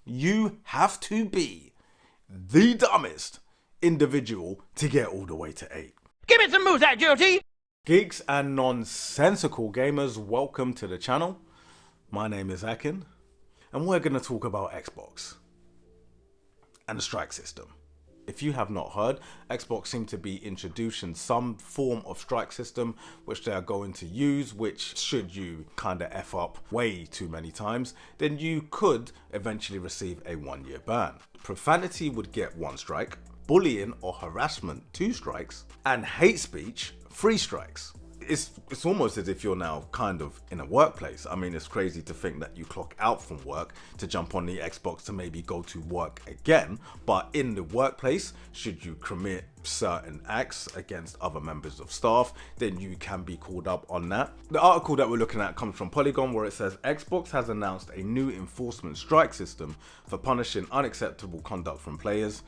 you have to be the dumbest individual to get all the way to 8. Give me some moves, agility! Geeks and nonsensical gamers, welcome to the channel. My name is Akin, and we're going to talk about Xbox and the strike system. If you have not heard, Xbox seem to be introducing some form of strike system which they are going to use, which should you kind of F up way too many times, then you could eventually receive a 1-year ban. Profanity would get 1 strike, bullying or harassment 2 strikes, and hate speech 3 strikes. It's almost as if you're now kind of in a workplace. I mean, it's crazy to think that you clock out from work to jump on the Xbox to maybe go to work again. But in the workplace, should you commit certain acts against other members of staff, then you can be called up on that. The article that we're looking at comes from Polygon, where it says Xbox has announced a new enforcement strike system for punishing unacceptable conduct from players.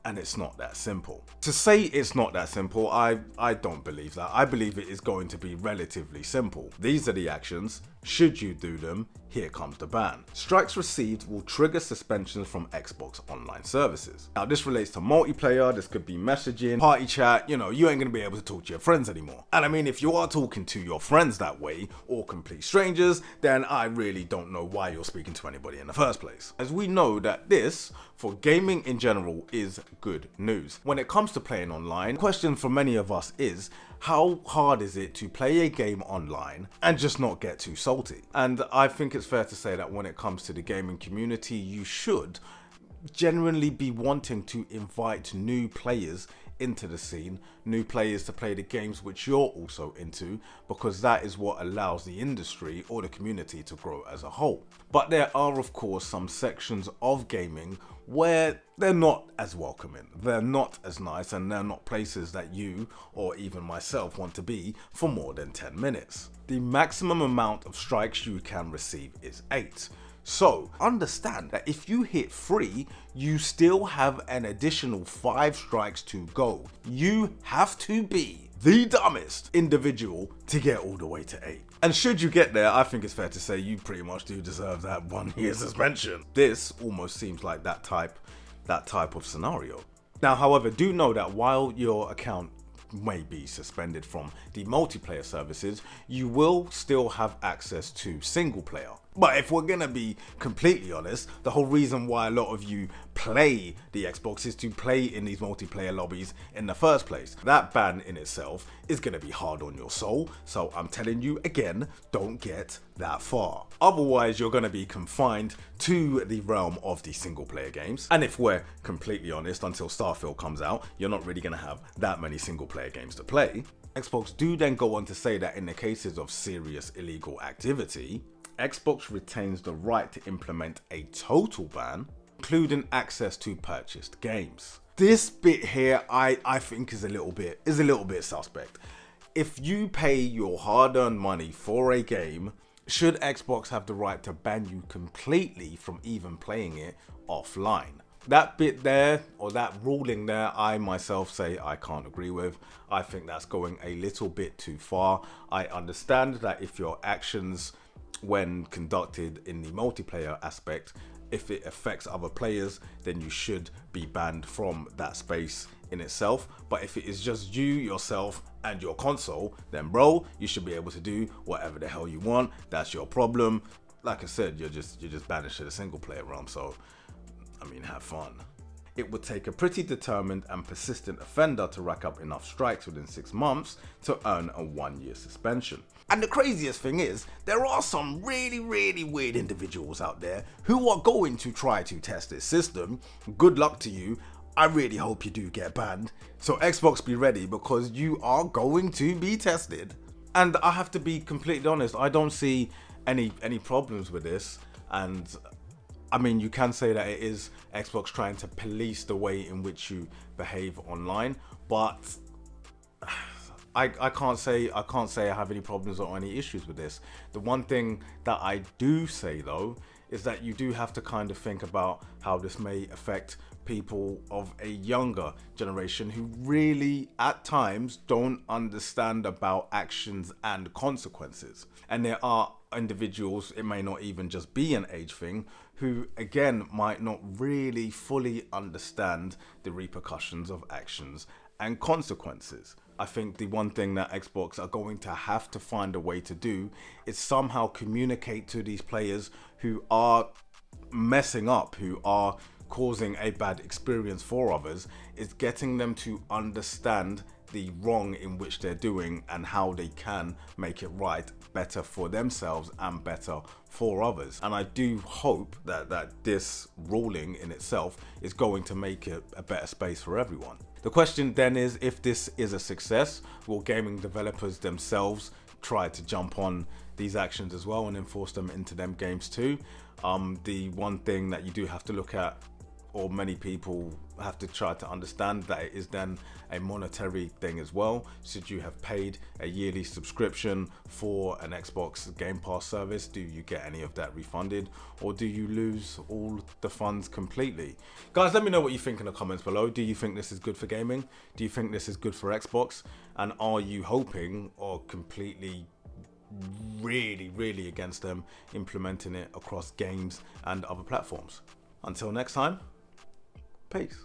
And it's not that simple. To say it's not that simple, I don't believe that. I believe it is going to be relatively simple. These are the actions. Should you do them, here comes the ban. Strikes received will trigger suspensions from Xbox online services. Now this relates to multiplayer, this could be messaging, party chat, you ain't gonna be able to talk to your friends anymore. And I mean, if you are talking to your friends that way, or complete strangers, then I really don't know why you're speaking to anybody in the first place. As we know that this, for gaming in general, is good news. When it comes to playing online, the question for many of us is, how hard is it to play a game online and just not get too salty? And I think it's fair to say that when it comes to the gaming community, you should genuinely be wanting to invite new players into the scene, new players to play the games which you're also into, because that is what allows the industry or the community to grow as a whole. But there are of course some sections of gaming where they're not as welcoming, they're not as nice, and they're not places that you or even myself want to be for more than 10 minutes. The maximum amount of strikes you can receive is 8. So understand that if you hit 3, you still have an additional 5 strikes to go. You have to be the dumbest individual to get all the way to 8. And should you get there, I think it's fair to say you pretty much do deserve that 1-year suspension. This almost seems like that type of scenario. Now, however, do know that while your account may be suspended from the multiplayer services, you will still have access to single player. But if we're gonna be completely honest, the whole reason why a lot of you play the Xbox is to play in these multiplayer lobbies in the first place. That ban in itself is gonna be hard on your soul, so I'm telling you again, don't get that far. Otherwise, you're gonna be confined to the realm of the single player games. And if we're completely honest, until Starfield comes out, you're not really gonna have that many single player games to play. Xbox do then go on to say that in the cases of serious illegal activity, Xbox retains the right to implement a total ban, including access to purchased games. This bit here, I think is a little bit suspect. If you pay your hard-earned money for a game, should Xbox have the right to ban you completely from even playing it offline? That bit there, or that ruling there, I myself say I can't agree with. I think that's going a little bit too far. I understand that if your actions when conducted in the multiplayer aspect, if it affects other players, then you should be banned from that space in itself. But if it is just you, yourself, and your console, then bro, you should be able to do whatever the hell you want. That's your problem. Like I said, you're just banished to the single player realm, so I mean, have fun. It would take a pretty determined and persistent offender to rack up enough strikes within 6 months to earn a 1-year suspension. And the craziest thing is, there are some really weird individuals out there who are going to try to test this system. Good luck to you. I really hope you do get banned. So Xbox, be ready, because you are going to be tested. And I have to be completely honest, I don't see any problems with this. And I mean, you can say that it is Xbox trying to police the way in which you behave online, but I can't say I have any problems or any issues with this. The one thing that I do say though is that you do have to kind of think about how this may affect people of a younger generation who really at times don't understand about actions and consequences. And there are individuals, it may not even just be an age thing, who again might not really fully understand the repercussions of actions and consequences. I think the one thing that Xbox are going to have to find a way to do is somehow communicate to these players who are messing up, who are causing a bad experience for others, is getting them to understand the wrong in which they're doing and how they can make it right, better for themselves and better for others. And I do hope that this ruling in itself is going to make it a better space for everyone. The question then is, if this is a success, will gaming developers themselves try to jump on these actions as well and enforce them into them games too? The one thing that you do have to look at, or many people have to try to understand, that it is then a monetary thing as well. Should you have paid a yearly subscription for an Xbox Game Pass service, do you get any of that refunded, or do you lose all the funds completely? Guys, let me know what you think in the comments below. Do you think this is good for gaming? Do you think this is good for Xbox? And are you hoping, or completely really against them implementing it across games and other platforms? Until next time, peace.